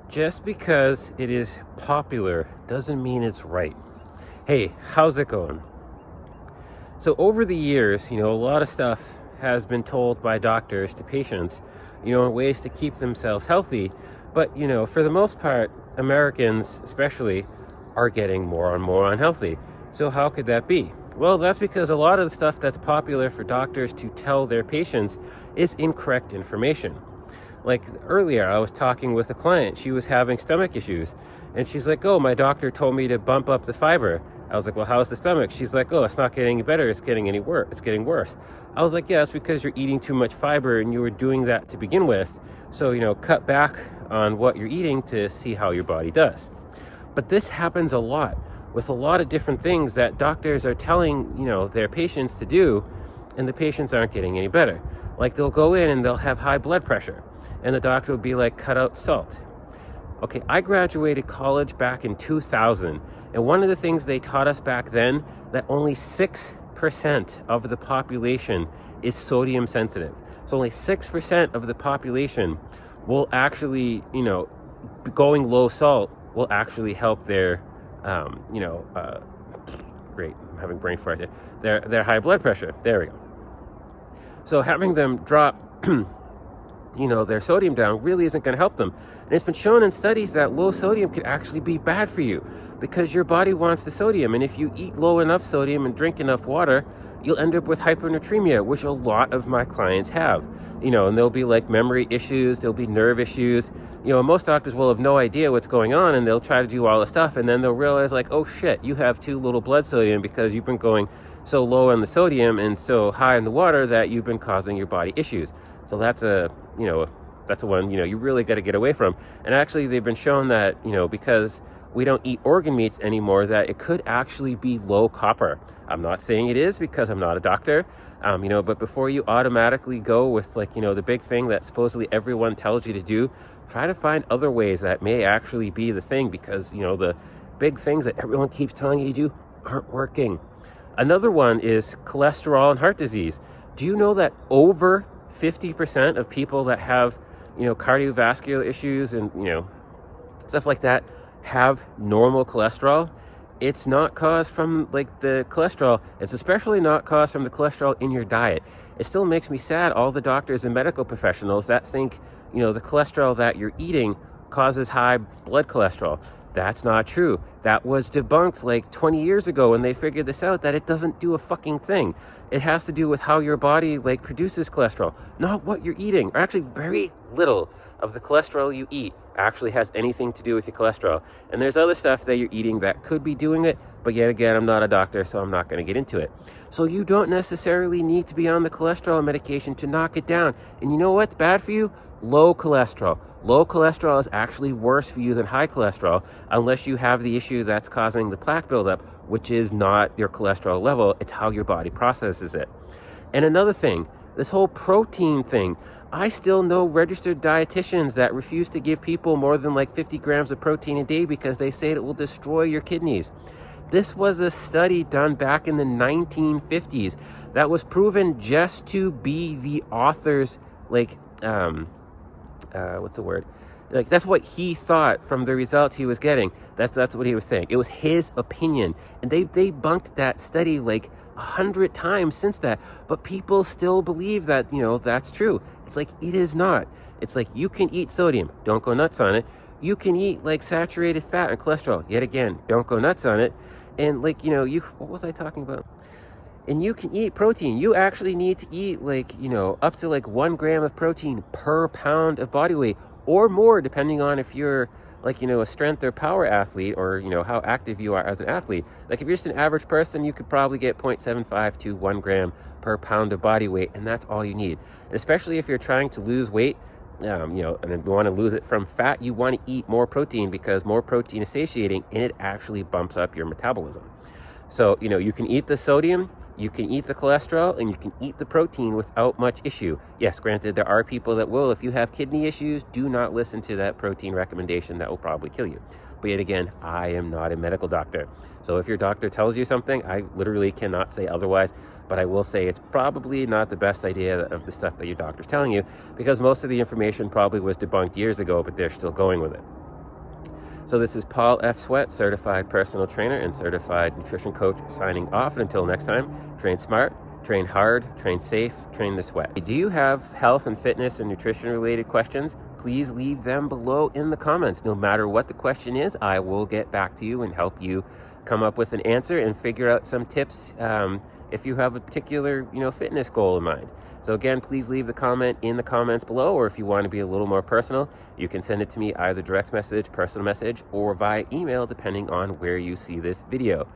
Just because it is popular doesn't mean it's right. Hey, how's it going? So, over the years, a lot of stuff has been told by doctors to patients, in ways to keep themselves healthy. But, for the most part, Americans especially are getting more and more unhealthy. So, how could that be? Well, that's because a lot of the stuff that's popular for doctors to tell their patients is incorrect information. Like earlier, I was talking with a client. She was having stomach issues. And she's like, oh, my doctor told me to bump up the fiber. I was like, well, how's the stomach? She's like, oh, it's not getting any better. It's getting any worse. It's getting worse. I was like, yeah, it's because you're eating too much fiber and you were doing that to begin with. So, cut back on what you're eating to see how your body does. But this happens a lot with a lot of different things that doctors are telling, their patients to do, and the patients aren't getting any better. Like they'll go in and they'll have high blood pressure, and the doctor will be like, cut out salt. Okay, I graduated college back in 2000, and one of the things they taught us back then, that only 6% of the population is sodium sensitive. So only 6% of the population will actually, going low salt will actually help their, great, I'm having brain fart here, their high blood pressure. There we go. So having them drop their sodium down really isn't going to help them. And it's been shown in studies that low sodium could actually be bad for you because your body wants the sodium. And if you eat low enough sodium and drink enough water, you'll end up with hyponatremia, which a lot of my clients have. And there'll be like memory issues, there'll be nerve issues. Most doctors will have no idea what's going on, and they'll try to do all the stuff, and then they'll realize like, oh shit, you have too little blood sodium because you've been going so low on the sodium and so high in the water that you've been causing your body issues. So that's that's the one, you really got to get away from. And actually, they've been shown that, because we don't eat organ meats anymore, that it could actually be low copper. I'm not saying it is because I'm not a doctor, but before you automatically go with the big thing that supposedly everyone tells you to do, try to find other ways that may actually be the thing, because, the big things that everyone keeps telling you to do aren't working. Another one is cholesterol and heart disease. Do you know that over 50% of people that have, cardiovascular issues and, stuff like that have normal cholesterol? It's not caused from the cholesterol. It's especially not caused from the cholesterol in your diet. It still makes me sad, all the doctors and medical professionals that think, the cholesterol that you're eating causes high blood cholesterol. That's not true. That was debunked 20 years ago when they figured this out, that it doesn't do a fucking thing. It has to do with how your body produces cholesterol, not what you're eating. Or actually, very little of the cholesterol you eat actually has anything to do with your cholesterol. And there's other stuff that you're eating that could be doing it, but yet again, I'm not a doctor, so I'm not going to get into it. So you don't necessarily need to be on the cholesterol medication to knock it down. And you know what's bad for you? Low cholesterol. Low cholesterol is actually worse for you than high cholesterol, unless you have the issue that's causing the plaque buildup, which is not your cholesterol level, it's how your body processes it. And another thing, this whole protein thing, I still know registered dietitians that refuse to give people more than 50 grams of protein a day because they say it will destroy your kidneys. This was a study done back in the 1950s that was proven just to be the author's what's the word? That's what he thought from the results he was getting. That's what he was saying. It was his opinion. And they bunked that study 100 times since that. But people still believe that, that's true. It's it is not. It's you can eat sodium. Don't go nuts on it. You can eat saturated fat and cholesterol. Yet again, don't go nuts on it. And what was I talking about? And you can eat protein. You actually need to eat up to 1 gram of protein per pound of body weight, or more, depending on if you're a strength or power athlete, or how active you are as an athlete. If you're just an average person, you could probably get 0.75 to 1 gram per pound of body weight, and that's all you need. And especially if you're trying to lose weight, and you want to lose it from fat, you want to eat more protein, because more protein is satiating and it actually bumps up your metabolism. So, you can eat the sodium, you can eat the cholesterol, and you can eat the protein without much issue. Yes, granted, there are people that will. If you have kidney issues, do not listen to that protein recommendation. That will probably kill you. But yet again, I am not a medical doctor. So if your doctor tells you something, I literally cannot say otherwise. But I will say it's probably not the best idea of the stuff that your doctor's telling you, because most of the information probably was debunked years ago, but they're still going with it. So this is Paul F. Sweat, certified personal trainer and certified nutrition coach, signing off. And until next time, train smart, train hard, train safe, train the sweat. Do you have health and fitness and nutrition related questions? Please leave them below in the comments. No matter what the question is, I will get back to you and help you come up with an answer and figure out some tips if you have a particular fitness goal in mind. So again, please leave the comment in the comments below, or if you want to be a little more personal, you can send it to me either direct message, personal message, or via email, depending on where you see this video.